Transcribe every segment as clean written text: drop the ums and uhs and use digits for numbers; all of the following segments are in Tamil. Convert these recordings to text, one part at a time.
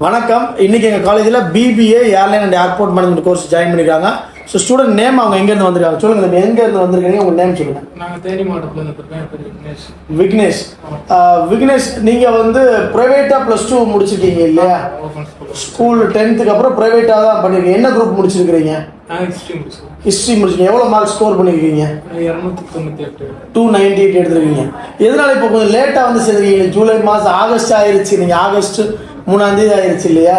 வணக்கம். இன்னைக்கு எங்கள் காலேஜில் BBA airline and airport management course join பண்ணியிருக்காங்க. ஸோ ஸ்டூடெண்ட் நேம் அவங்க எங்கேருந்து வந்திருக்காங்க சொல்லுங்கள். தம்பி எங்கேருந்து வந்திருக்கீங்க, உங்கள் நேம் சொல்லுங்கள். நாங்கள் தேனி மாவட்டத்தில் இருக்கேன். விக்னேஷ். விக்னேஷ், நீங்கள் வந்து ப்ரைவேட்டாக +2 முடிச்சிருக்கீங்க இல்லையா? ஸ்கூல் 10th அப்புறம் ப்ரைவேட்டாக தான் பண்ணியிருக்கீங்க. என்ன குரூப் முடிச்சிருக்கிறீங்க? ஹிஸ்ட்ரி முடிச்சிருக்கீங்க. எவ்வளோ மார்க் ஸ்கோர் பண்ணியிருக்கீங்க? 298 எடுத்துருக்கீங்க. எதனால இப்போ கொஞ்சம் லேட்டாக வந்து சேர்ந்துருக்கீங்க? ஜூலை மாதம் ஆகஸ்ட் ஆயிடுச்சு. நீங்கள் ஆகஸ்ட் 3ஆம் தேதி ஆயிடுச்சு இல்லையா?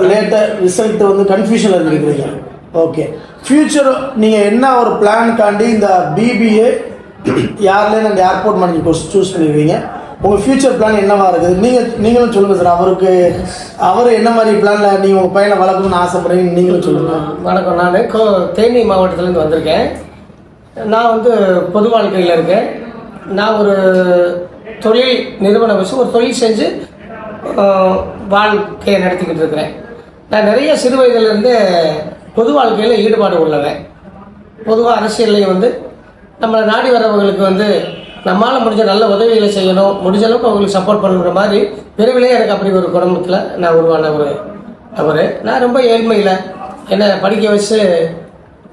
லேட்டாக ரிசல்ட் வந்து கன்ஃபியூஷனில் இருக்கிறீங்க. ஓகே, ஃபியூச்சர் நீங்கள் என்ன ஒரு பிளானுக்காண்டி இந்த BBA airline and airport management course choose பண்ணியிருக்கீங்க? உங்கள் ஃபியூச்சர் பிளான் என்னவா இருக்குது? நீங்களும் சொல்லுங்கள் சார். அவர் என்ன மாதிரி பிளானில் நீங்கள் உங்கள் பையனை வளர்க்கணும்னு ஆசைப்படுறீங்க, நீங்களும் சொல்லுங்கள். வணக்கம். நான் தேனி மாவட்டத்துலேருந்து வந்திருக்கேன். நான் வந்து பொது வாழ்க்கையில் இருக்கேன். நான் ஒரு தொழில் நிறுவனம் வச்சு ஒரு தொழில் செஞ்சு வாழ்க்கையை நடத்திக்கிட்டு இருக்கிறேன். நான் நிறைய சிறு வயதிலேருந்து பொது வாழ்க்கையில் ஈடுபாடு உள்ளவன். பொதுவாக அரசியல்லையும் வந்து நம்மளை நாடி வரவங்களுக்கு வந்து நம்மளால் முடிஞ்ச நல்ல உதவிகளை செய்யணும், முடிஞ்ச அளவுக்கு அவங்களுக்கு சப்போர்ட் பண்ணுற மாதிரி விரைவிலே எனக்கு அப்படி ஒரு குடும்பத்தில் நான் உருவான ஒரு நபர். நான் ரொம்ப ஏழ்மையில் என்னை படிக்க வச்சு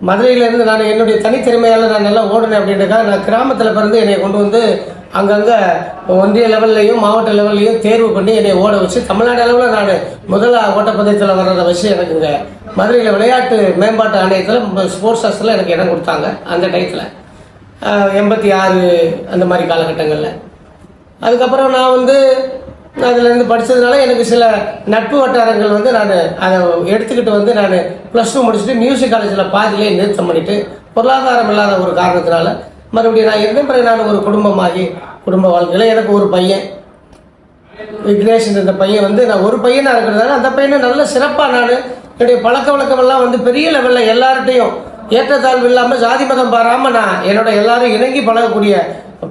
மதுரையிலேருந்து நான் என்னுடைய தனித்திறமையால் நான் நல்லா ஓடினேன். அப்படின்றக்காக நான் கிராமத்தில் பிறந்து என்னை கொண்டு வந்து அங்கங்கே ஒன்றிய லெவல்லையும் மாவட்ட லெவல்லையும் தேர்வு பண்ணி என்னை ஓட வச்சு தமிழ்நாடு அளவில் நான் முதல் ஓட்டப்பந்தயத்தில் வர்றதை வச்சு எனக்கு இங்கே மதுரையில் விளையாட்டு மேம்பாட்டு ஆணையத்தில் ஸ்போர்ட்ஸ் ஹாஸ்டலில் எனக்கு இடம் கொடுத்தாங்க. அந்த டயத்தில் 86 அந்த மாதிரி காலகட்டங்களில். அதுக்கப்புறம் நான் வந்து அதிலேருந்து படித்ததுனால எனக்கு சில நட்பு வட்டாரங்கள் வந்து நான் அதை எடுத்துக்கிட்டு வந்து நான் +2 முடிச்சுட்டு மியூசிக் காலேஜில் பாதியிலே நிறுத்தம் பண்ணிவிட்டு பொருளாதாரம் இல்லாத ஒரு காரணத்தினால மறுபடியும் நான் இருந்த பிறகு நான் ஒரு குடும்ப வாழ்க்கையில் எனக்கு ஒரு பையன் விக்னேஷ். இந்த பையன் வந்து நான் ஒரு பையனாக இருக்கிறதால அந்த பையனை நல்ல சிறப்பாக நான் என்னுடைய பழக்க வழக்கமெல்லாம் வந்து பெரிய லெவலில் எல்லார்ட்டையும் ஏற்றத்தாழ்வு இல்லாமல் ஜாதி மதம் பாராமல் நான் என்னோட எல்லாரும் இணங்கி பழகக்கூடிய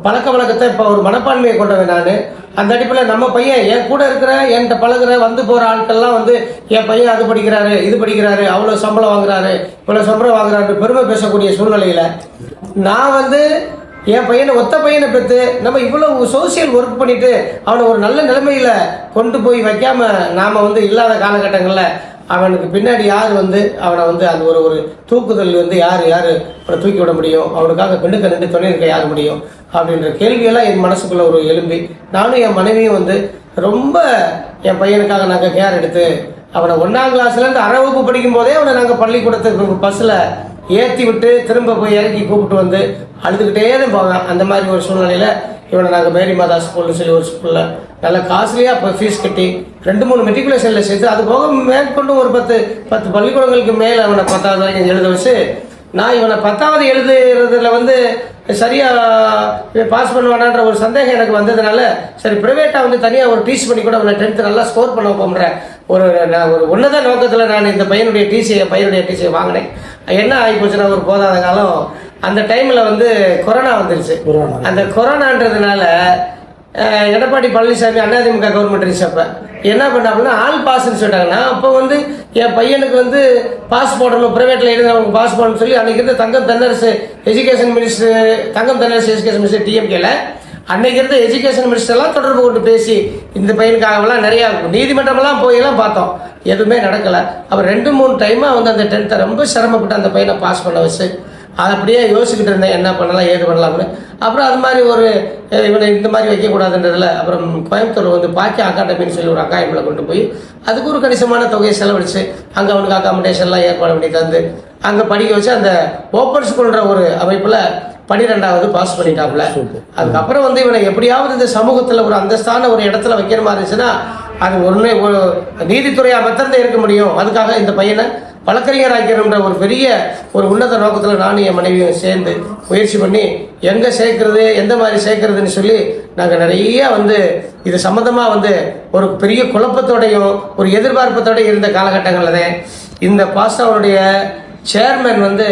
பழக்க வழக்கத்தை இப்போ ஒரு மனப்பான்மையை கொண்டவன் நான். அந்த அடிப்படையில் நம்ம பையன் என் கூட இருக்கிற என்கிட்ட பழகிற வந்து போகிற ஆட்கள்லாம் வந்து என் பையன் அது படிக்கிறாரு இது படிக்கிறாரு அவ்வளோ சம்பளம் வாங்குறாரு இவ்வளோ சம்பளம் வாங்குறாரு பெருமை பேசக்கூடிய சூழ்நிலையில் நான் வந்து என் பையனை ஒத்த பையனை பெற்று நம்ம இவ்வளோ சோசியல் ஒர்க் பண்ணிட்டு அவனை ஒரு நல்ல நிலைமையில் கொண்டு போய் வைக்காம நாம் வந்து இல்லாத காலகட்டங்களில் அவனுக்கு பின்னாடி யார் வந்து அவனை வந்து அந்த ஒரு தூக்குதல் வந்து யார் அவனை தூக்கி விட முடியும், அவனுக்காக பெண்ணுக்கு நின்று துணை இருக்க யார் முடியும் அப்படின்ற கேள்வியெல்லாம் என் மனசுக்குள்ள ஒரு எழும்பி நானும் என் மனைவியும் வந்து ரொம்ப என் பையனுக்காக நாங்கள் கேர் எடுத்து அவனை 1ஆம் கிளாஸ்லேருந்து 6 வகுப்பு படிக்கும் போதே அவனை நாங்கள் பள்ளிக்கூடத்துக்கு பஸ்ஸில் ஏற்றி விட்டு திரும்ப போய் இறக்கி கூப்பிட்டு வந்து அழுதுகிட்டே தான் போவேன். அந்த மாதிரி ஒரு சூழ்நிலையில் இவனை நாங்கள் மேரி மாதா ஸ்கூல்னு சொல்லி ஒரு ஸ்கூலில் நல்லா காஸ்ட்லியாக இப்போ ஃபீஸ் கட்டி 2-3 மெட்ரிகுலேஷனில் சேர்த்து அது போக மேற்கொண்டு ஒரு 10 பள்ளிக்கூடங்களுக்கு மேலே அவனை 10வது வரைக்கும் எழுத வச்சு நான் இவனை 10வது எழுதுறதுல வந்து சரியாக பாஸ் பண்ணுவானான்ற ஒரு சந்தேகம் எனக்கு வந்ததுனால சரி ப்ரைவேட்டாக வந்து தனியாக ஒரு டீச் பண்ணி கூட அவனை 10th நல்லா ஸ்கோர் பண்ண போகிற ஒரு உன்னத நோக்கத்தில் நான் இந்த பையனுடைய டிசியை வாங்கினேன். என்ன ஆகிப்போச்சுன்னா ஒரு போதாத காலம் அந்த டைமில் வந்து கொரோனா வந்துருச்சு. அந்த கொரோனான்றதுனால எடப்பாடி பழனிசாமி அதிமுக கவர்மெண்ட் இருந்துச்சு. என்ன பண்ணாங்கன்னா ஆல் பாஸ்ன்னு சொல்லிட்டாங்கன்னா அப்போ வந்து என் பையனுக்கு வந்து பாஸ் போடணும் ப்ரைவேட்டில் எழுதுறவங்க பாஸ் போடணும்னு சொல்லி அன்றைக்கி இருந்த தங்கம் தென்னரசு எஜுகேஷன் மினிஸ்டர் டிஎம்கேல அன்னைக்கு இருந்த எஜுகேஷன் மினிஸ்டர்லாம் தொடர்பு கொண்டு பேசி இந்த பையனுக்காகலாம் நிறையா நீதிமன்றமெல்லாம் போயெல்லாம் பார்த்தோம், எதுவுமே நடக்கலை. அவர் 2-3 டைமாக வந்து அந்த 10th ரொம்ப சிரமப்பட்டு அந்த பையனை பாஸ் பண்ண வச்சு அதை அப்படியே யோசிச்சுக்கிட்டு இருந்தேன் என்ன பண்ணலாம் ஏது பண்ணலாம்னு. அப்புறம் அது மாதிரி ஒரு இவனை இந்த மாதிரி வைக்கக்கூடாதுன்றதில் அப்புறம் கோயம்புத்தூர் வந்து பாக்கிய அகாடமின்னு சொல்லி ஒரு அகாடமியில் கொண்டு போய் அதுக்கு ஒரு கணிசமான தொகையை செலவழித்து அங்கே அவனுக்கு அகாமடேஷன்லாம் ஏற்பாடு பண்ணி தந்து அங்கே படிக்க வச்சு அந்த ஓப்பன் ஸ்கூல்ன்ற ஒரு அமைப்பில் 12வது பாஸ் பண்ணிட்டாப்புல. அதுக்கப்புறம் வந்து இவனை எப்படியாவது இந்த சமூகத்தில் ஒரு அந்தஸ்தான ஒரு இடத்துல வைக்கிற மாதிரி இருந்துச்சுன்னா அது ஒரு நீதித்துறையாக மாத்திரம்தான் இருக்க முடியும். அதுக்காக இந்த பையனை வழக்கறிஞர் ஆக்கணுன்ற ஒரு பெரிய ஒரு உன்னத நோக்கத்தில் நானும் என் மனைவியும் சேர்ந்து முயற்சி பண்ணி எங்கே சேர்க்கறது எந்த மாதிரி சேர்க்கறதுன்னு சொல்லி நாங்கள் நிறைய வந்து இது சம்மந்தமாக வந்து ஒரு பெரிய குழப்பத்தோடையும் ஒரு எதிர்பார்ப்பத்தோடையும் இருந்த காலகட்டங்களில் தான் இந்த பாஸ்டாவுடைய சேர்மன் வந்து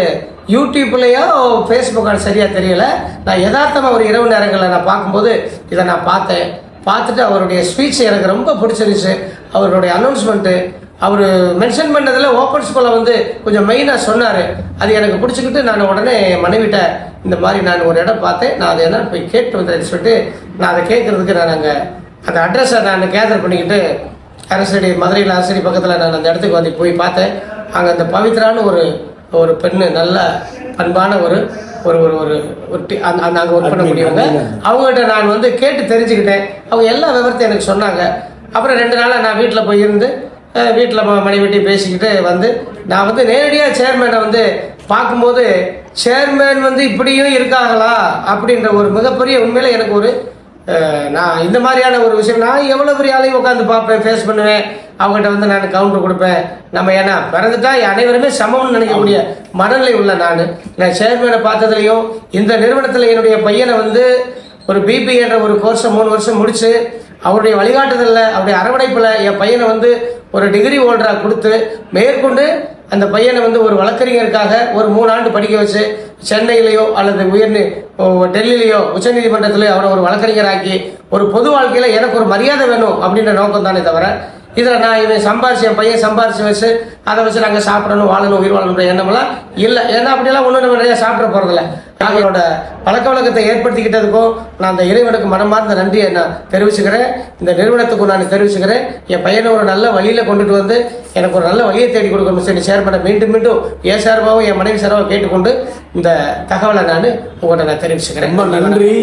யூடியூப்லையோ ஃபேஸ்புக்கான சரியாக தெரியலை. நான் யதார்த்தமாக ஒரு இரவு நேரங்களில் நான் பார்க்கும்போது இதை நான் பார்த்துட்டு அவருடைய ஸ்பீச் எனக்கு ரொம்ப பிடிச்சிருந்துச்சு. அவருடைய அனௌன்ஸ்மெண்ட்டு அவர் மென்ஷன் பண்ணதில் ஓப்பன் ஸ்கூலை வந்து கொஞ்சம் மெயினாக சொன்னார். அது எனக்கு பிடிச்சிக்கிட்டு நான் உடனே மனைவிட்ட இந்த மாதிரி நான் ஒரு இடம் பார்த்தேன், நான் அதை என்ன போய் கேட்டு வந்தேன்னு சொல்லிட்டு நான் அதை கேட்குறதுக்கு நான் அங்கே அந்த அட்ரஸை நான் கேதர் பண்ணிக்கிட்டு அரசடி, மதுரையில் அரசடி பக்கத்தில் நான் அந்த இடத்துக்கு வந்து போய் பார்த்தேன். அங்கே அந்த பவித்ரான்னு ஒரு பெண்ணு, நல்ல பண்பான ஒரு ஒரு ஒரு ஒரு அந்த அங்கே ஒர்க் பண்ணக்கூடியவங்க, அவங்ககிட்ட நான் வந்து கேட்டு தெரிஞ்சுக்கிட்டேன். அவங்க எல்லா விவரத்தையும் எனக்கு சொன்னாங்க. அப்புறம் 2 நாளாக நான் வீட்டில் போய் இருந்து வீட்டில் மனைவிட்டி பேசிக்கிட்டு வந்து நான் வந்து நேரடியாக சேர்மேனை வந்து பார்க்கும்போது, சேர்மேன் வந்து இப்படியும் இருக்காங்களா அப்படின்ற ஒரு மிகப்பெரிய உண்மையில எனக்கு ஒரு நான் இந்த மாதிரியான ஒரு விஷயம், நான் எவ்வளோ பெரிய ஆளையும் உட்காந்து பார்ப்பேன், ஃபேஸ் பண்ணுவேன், அவங்ககிட்ட வந்து நான் கவுண்டர் கொடுப்பேன். நம்ம ஏன்னா பிறந்துட்டா அனைவருமே சமம்னு நினைக்கக்கூடிய மனநிலை உள்ள நான் சேர்மேனை பார்த்ததுலையும் இந்த நிறுவனத்தில் என்னுடைய பையனை வந்து ஒரு பிபி என்ற ஒரு கோர்ஸை 3 வருஷம் முடித்து அவருடைய வழிகாட்டுதலில் அவருடைய அரவணைப்பில் என் பையனை வந்து ஒரு டிகிரி ஹோல்டராக கொடுத்து மேற்கொண்டு அந்த பையனை வந்து ஒரு வழக்கறிஞருக்காக ஒரு 3 ஆண்டு படிக்க வச்சு சென்னையிலையோ அல்லது டெல்லியிலையோ உச்சநீதிமன்றத்திலேயோ அவரை ஒரு வழக்கறிஞராக்கி ஒரு பொது வாழ்க்கையில் எனக்கு ஒரு மரியாதை வேணும் அப்படின்ற நோக்கம் தானே தவிர, இதில் நான் இவன் சம்பாரிச்சு என் பையன் சம்பாரிச்சு வச்சு அதை வச்சு நாங்கள் சாப்பிடணும், வாழணும், உயிர் வாழணுன்ற எண்ணமெல்லாம் இல்லை. ஏன்னா அப்படியெல்லாம் ஒன்றும் நம்ம நிறைய சாப்பிட போகிறதில்ல. அவங்களோட பழக்க வழக்கத்தை ஏற்படுத்திக்கிட்டதுக்கும் நான் அந்த இறைவனுக்கு மனமார்ந்த நன்றியை நான் தெரிவிச்சுக்கிறேன். இந்த நிறுவனத்துக்கும் நான் தெரிவிச்சுக்கிறேன். என் பையனை ஒரு நல்ல வழியில் கொண்டுட்டு வந்து எனக்கு ஒரு நல்ல வழியை தேடி கொடுக்கணும் சரி சேர்மனை மீண்டும் என் சார்பாகவும் என் மனைவி சார்பாகவும் கேட்டுக்கொண்டு இந்த தகவலை நான் உங்கள்கிட்ட நான் தெரிவிச்சுக்கிறேன். ரொம்ப நன்றி.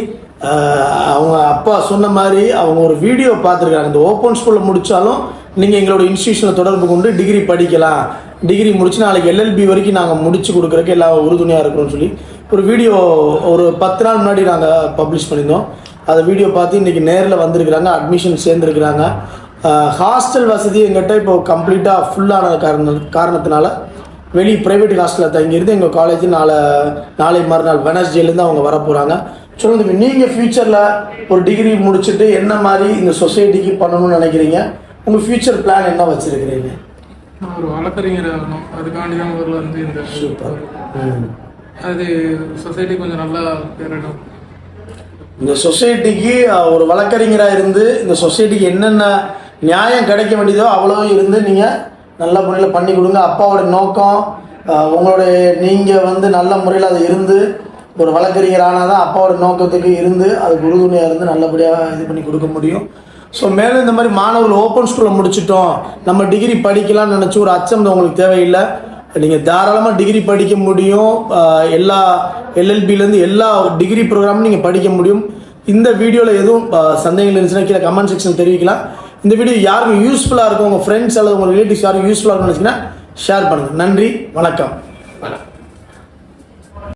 அவங்க அப்பா சொன்ன மாதிரி அவங்க ஒரு வீடியோ பார்த்துருக்காங்க. இந்த ஓப்பன் ஸ்கூலில் முடித்தாலும் நீங்கள் எங்களோட இன்ஸ்டியூஷனை தொடர்பு கொண்டு டிகிரி படிக்கலாம், டிகிரி முடிச்சு நாளைக்கு எல்எல்பி வரைக்கும் நாங்கள் முடிச்சு கொடுக்குறக்கு எல்லா உறுதுணையாக இருக்கிறோம்னு சொல்லி ஒரு வீடியோ ஒரு 10 நாள் முன்னாடி நாங்கள் பப்ளிஷ் பண்ணியிருந்தோம். அதை வீடியோ பார்த்து இன்றைக்கி நேரில் வந்திருக்கிறாங்க, அட்மிஷன் சேர்ந்துருக்கிறாங்க. ஹாஸ்டல் வசதி எங்கிட்ட இப்போ கம்ப்ளீட்டாக ஃபுல்லான காரணத்தினால வெளி ப்ரைவேட் ஹாஸ்டலில் தங்கியிருந்து எங்கள் காலேஜ் நாளை மறுநாள் வெனஸ்டேலேருந்து அவங்க வர போகிறாங்க. சொல்லுங்க, நீங்கள் ஃப்யூச்சரில் ஒரு டிகிரி முடிச்சுட்டு என்ன மாதிரி இந்த சொசைட்டிக்கு பண்ணணும்னு நினைக்கிறீங்க? உங்கள் ஃப்யூச்சர் பிளான் என்ன வச்சுருக்கிறீங்க? நான் ஒரு வழக்கறிஞர் ஆகணும், அதுக்காண்டி தான் ஊரில் வந்து இந்த சூப்பர். அது சொசைட்டி கொஞ்சம் நல்லா பெறணும். இந்த சொசைட்டிக்கு ஒரு வழக்கறிஞராக இருந்து இந்த சொசைட்டிக்கு என்னென்ன நியாயம் கிடைக்க வேண்டியதோ அவ்வளோ இருந்து நீங்கள் நல்ல முறையில் பண்ணி கொடுங்க. அப்பாவோட நோக்கம் உங்களுடைய நீங்கள் வந்து நல்ல முறையில் அதை இருந்து ஒரு வழக்கறிஞர் ஆனால் தான் அப்பாவோட நோக்கத்துக்கு இருந்து அதுக்கு உறுதுணையாக இருந்து நல்லபடியாக இது பண்ணி கொடுக்க முடியும். ஸோ மேலும் இந்த மாதிரி மாணவர்கள் ஓப்பன் ஸ்கூலில் முடிச்சிட்டோம், நம்ம டிகிரி படிக்கலாம்னு நினச்சி ஒரு அச்சம் உங்களுக்கு தேவையில்லை. நீங்கள் தாராளமாக டிகிரி படிக்க முடியும். எல்லா எல்எல்பிலேருந்து எல்லா டிகிரி ப்ரோக்ராமும் நீங்கள் படிக்க முடியும். இந்த வீடியோவில் எதுவும் சந்தேகங்கள் இருந்துச்சுன்னா கீழே கமெண்ட் செக்ஷன் தெரிவிக்கலாம். இந்த வீடியோ யாருக்கும் யூஸ்ஃபுல்லாக இருக்கும், உங்கள் ஃப்ரெண்ட்ஸ் அல்லது உங்கள் ரிலேட்டிவ்ஸ் யாரும் யூஸ்ஃபுல்லாக இருக்கும்னு நினச்சிங்கன்னா ஷேர் பண்ணுங்கள். நன்றி, வணக்கம்.